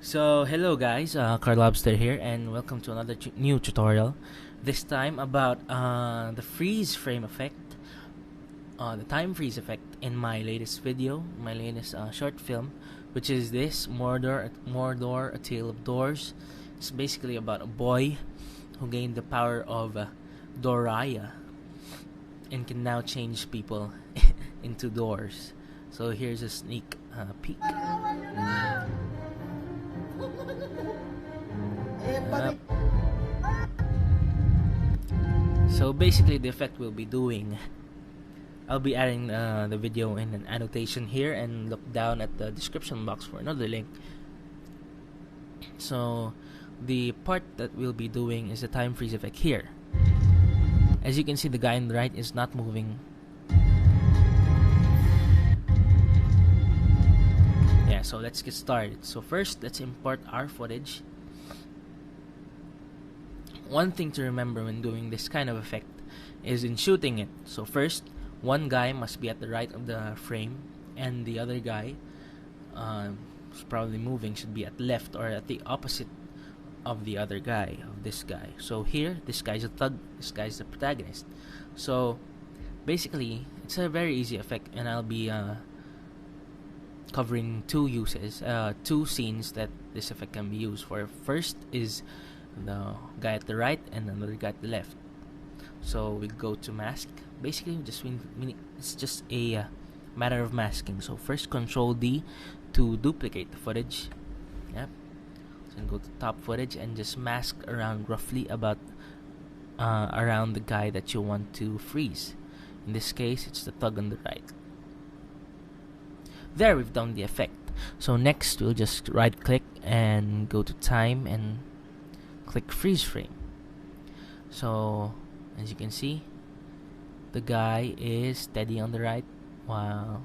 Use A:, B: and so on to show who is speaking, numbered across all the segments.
A: So hello guys, Carl Lobster here, and welcome to another new tutorial. This time about the freeze frame effect, the time freeze effect in my latest video, my latest short film, which is this Mordor: A Tale of Doors. It's basically about a boy who gained the power of Doraya and can now change people into doors. So here's a sneak peek. So basically the effect we'll be doing, I'll be adding the video in an annotation here, and look down at the description box for another link. So the part that we'll be doing is the time freeze effect here. As you can see, the guy on the right is not moving. Yeah, so let's get started. So first, let's import our footage. One thing to remember when doing this kind of effect is in shooting it. So first, one guy must be at the right of the frame, and the other guy, who's probably moving, should be at left or at the opposite of the other guy, of this guy. So here, this guy's a thug, this guy's the protagonist. So basically, it's a very easy effect, and I'll be covering two scenes that this effect can be used for. First is the guy at the right and another guy at the left. So we go to mask. Basically, it's just a matter of masking. So first, Control D to duplicate the footage. Yep. So go to top footage and just mask around roughly about around the guy that you want to freeze. In this case, it's the thug on the right. There, we've done the effect. So next, we'll just right click and go to time and click freeze frame. So as you can see, the guy is steady on the right while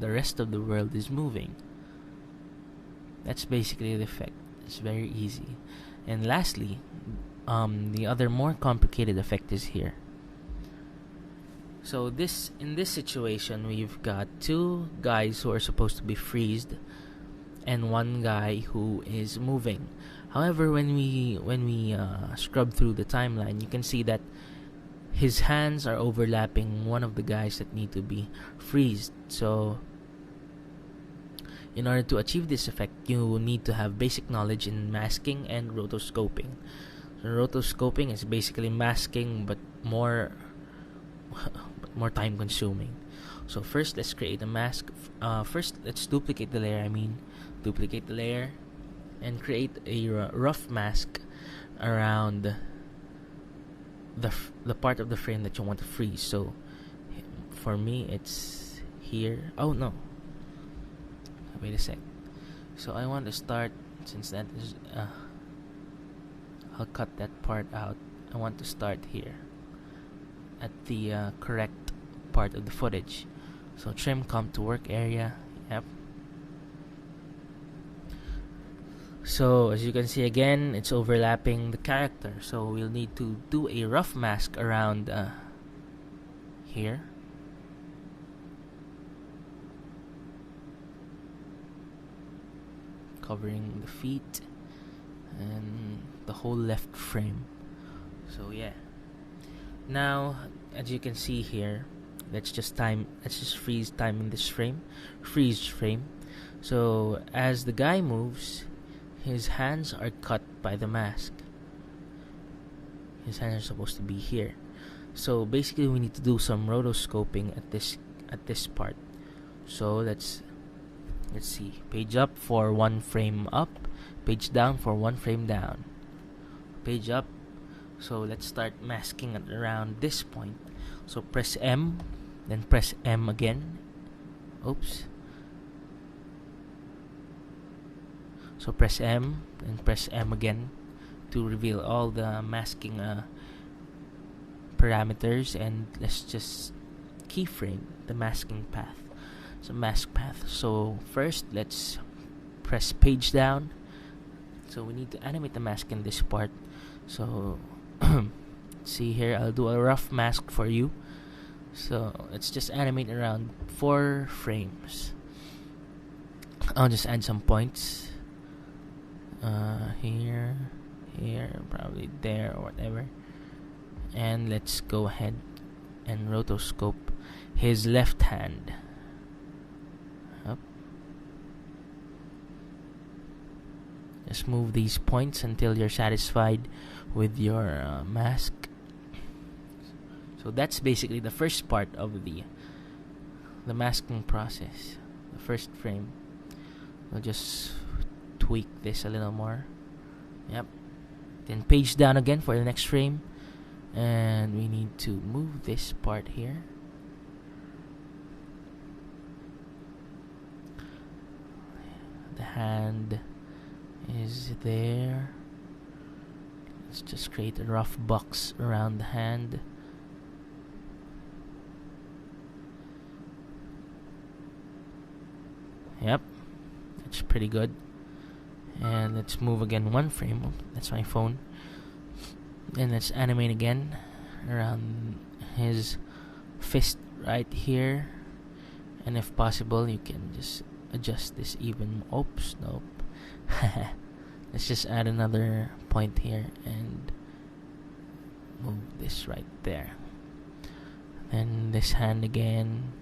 A: the rest of the world is moving. That's basically the effect. It's very easy. And lastly, the other more complicated effect is here. So in this situation, we've got two guys who are supposed to be freezed and one guy who is moving. However, when we scrub through the timeline, you can see that his hands are overlapping one of the guys that need to be freezed. So in order to achieve this effect, you need to have basic knowledge in masking and rotoscoping. So rotoscoping is basically masking, but more time consuming. So first, let's create a mask. First, let's duplicate the layer. Duplicate the layer and create a rough mask around the part of the frame that you want to freeze. So for me, it's here. Oh no, wait a sec. So I want to start, since that is I'll cut that part out. I want to start here at the correct part of the footage. So trim, come to work area. Yep. So as you can see, again, it's overlapping the character. So we'll need to do a rough mask around here. Covering the feet and the whole left frame. So yeah. Now, as you can see here, let's just freeze time in this frame. Freeze frame. So as the guy moves, his hands are cut by the mask. His hands are supposed to be here. So basically, we need to do some rotoscoping at this part. So let's see. Page up for one frame up. Page down for one frame down. Page up. So let's start masking at around this point. So press M, then press M again. Oops. So press M and press M again to reveal all the masking parameters, and let's just keyframe the masking path. So mask path. So first, let's press page down. So we need to animate the mask in this part. So see here, I'll do a rough mask for you. So let's just animate around 4 frames. I'll just add some points. Here, probably there or whatever. And let's go ahead and rotoscope his left hand. Up. Just move these points until you're satisfied with your mask. So that's basically the first part of the masking process, the first frame. We'll just tweak this a little more. Yep. Then page down again for the next frame, and we need to move this part here. The hand is there. Let's just create a rough box around the hand. Yep, that's pretty good. And let's move again one frame. Oh, that's my phone. And let's animate again around his fist right here. And if possible, you can just adjust this even. Oops, nope. Let's just add another point here and move this right there. Then this hand again.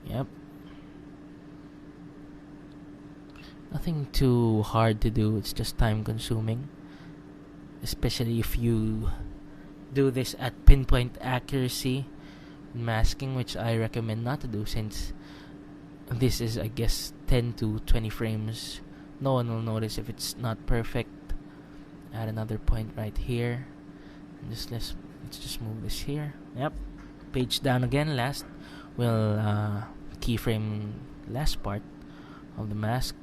A: Yep. Nothing too hard to do, it's just time consuming. Especially if you do this at pinpoint accuracy masking, which I recommend not to do since this is, I guess, 10 to 20 frames. No one will notice if it's not perfect. Add another point right here. And let's just move this here. Yep. Page down again. Last, we'll keyframe last part of the mask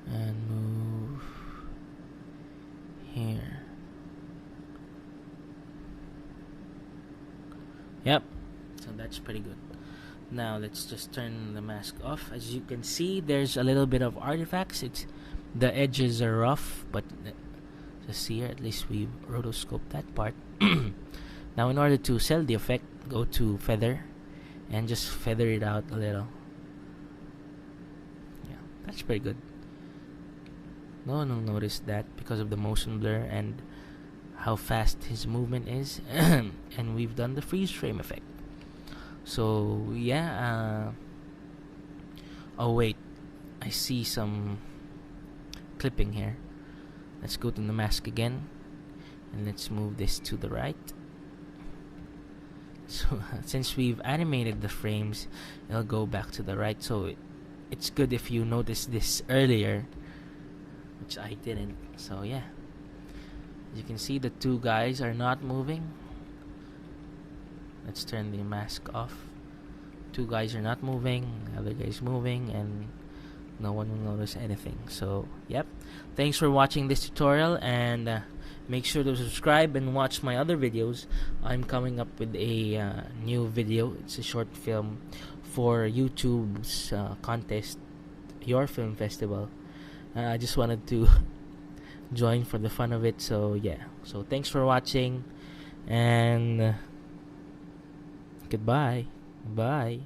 A: and move here. Yep, so that's pretty good. Now let's just turn the mask off. As you can see, there's a little bit of artifacts. The edges are rough, but just here, at least we rotoscoped that part. Now, in order to sell the effect, go to feather and just feather it out a little. Yeah, that's pretty good. No one will notice that because of the motion blur and how fast his movement is. And we've done the freeze frame effect. So yeah. Oh wait, I see some clipping here. Let's go to the mask again, and let's move this to the right. So since we've animated the frames, it'll go back to the right. So it's good if you notice this earlier, which I didn't. So yeah, as you can see, the two guys are not moving. Let's turn the mask off. Two guys are not moving, the other guy's moving, and no one will notice anything. So yep, thanks for watching this tutorial, and make sure to subscribe and watch my other videos. I'm coming up with a new video. It's a short film for YouTube's contest, Your Film Festival. I just wanted to join for the fun of it. So yeah, so thanks for watching, and goodbye. Bye.